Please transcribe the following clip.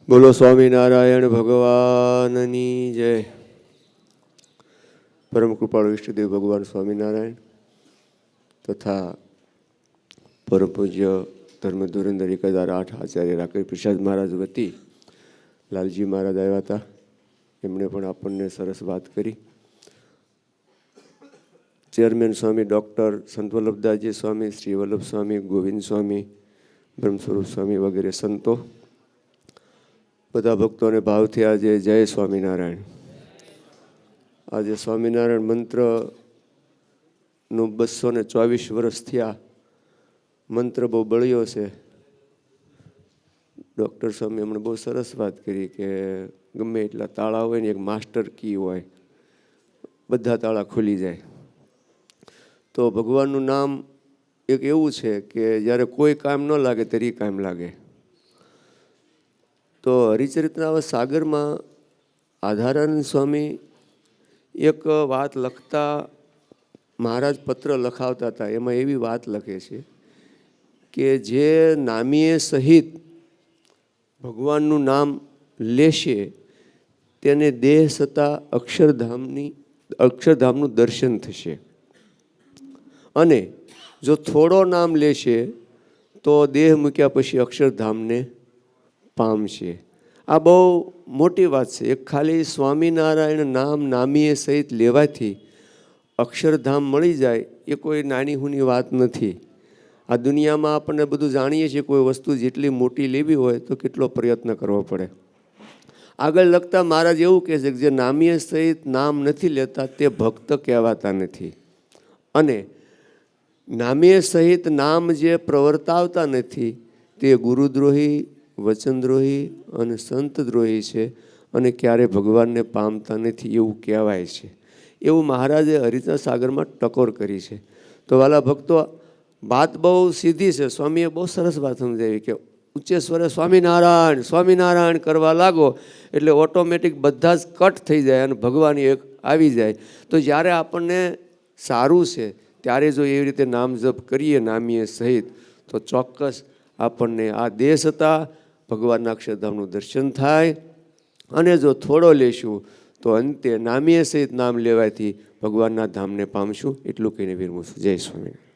બોલો સ્વામિનારાયણ ભગવાનની જય. પરમ કૃપાળુ ઈષ્ટદેવ ભગવાન સ્વામિનારાયણ તથા પરમ પૂજ્ય ધર્મ ધુરંધર 1008 આચાર્ય રાકેશ પ્રસાદ મહારાજ વતી લાલજી મહારાજ આવ્યા હતા. એમણે પણ આપણને સરસ વાત કરી. ચેરમેન સ્વામી ડૉક્ટર સંત વલ્લભદાસજી સ્વામી, શ્રી વલ્લભ સ્વામી, ગોવિંદ સ્વામી, બ્રહ્મસ્વરૂપ સ્વામી વગેરે સંતો, બધા ભક્તોને ભાવથી આજે જય સ્વામિનારાયણ. આજે સ્વામિનારાયણ મંત્રનું 224 વર્ષ થયા. મંત્ર બહુ બળ્યો છે. ડૉક્ટર સ્વામી હમણાં બહુ સરસ વાત કરી કે ગમે એટલા તાળા હોય ને એક માસ્ટર કી હોય, બધા તાળા ખુલી જાય. તો ભગવાનનું નામ એક એવું છે કે જ્યારે કોઈ કામ ન લાગે ત્યારે કામ લાગે. તો હરિચરિત્રાવત સાગરમાં આધારાનંદ સ્વામી એક વાત લખતા, મહારાજ પત્ર લખાવતા હતા, એમાં એવી વાત લખે છે કે જે નામીએ સહિત ભગવાનનું નામ લેશે તેને દેહ સતા અક્ષરધામનું દર્શન થશે, અને જો થોડો નામ લેશે તો દેહ મૂક્યા પછી અક્ષરધામને પામશે. આ બહુ મોટી વાત છે. એક ખાલી સ્વામિનારાયણ નામ નામીએ સહિત લેવાથી અક્ષરધામ મળી જાય એ કોઈ નાની હુની વાત નથી. આ દુનિયામાં આપણને બધું જાણીએ છીએ, કોઈ વસ્તુ જેટલી મોટી લેવી હોય તો કેટલો પ્રયત્ન કરવો પડે. આગળ લખતા મહારાજ એવું કહે છે કે જે નામીએ સહિત નામ નથી લેતા તે ભક્ત કહેવાતા નથી, અને નામીએ સહિત નામ જે પ્રવર્તાવતા નથી તે ગુરુદ્રોહી, વચનદ્રોહી અને સંતદ્રોહી છે, અને ક્યારે ભગવાનને પામતા નથી એવું કહેવાય છે. એવું મહારાજે હરિચરિત્ર સાગરમાં ટકોર કરી છે. તો વાલા ભક્તો, વાત બહુ સીધી છે. સ્વામીએ બહુ સરસ વાત સમજાવી કે ઊંચે સ્વરે સ્વામિનારાયણ સ્વામિનારાયણ કરવા લાગો એટલે ઓટોમેટિક બધા જ કટ થઈ જાય અને ભગવાન એક આવી જાય. તો જ્યારે આપણને સારું છે ત્યારે જો એવી રીતે નામ જપ કરીએ નામીએ સહિત, તો ચોક્કસ આપણને આ દેશ હતા ભગવાનના અક્ષરધામનું દર્શન થાય. અને જો થોડો લેશું તો અંતે નામીએ સહિત નામ લેવાથી ભગવાનના ધામને પામશું. એટલું કહીને વિરમું છું. જય સ્વામિનારાયણ.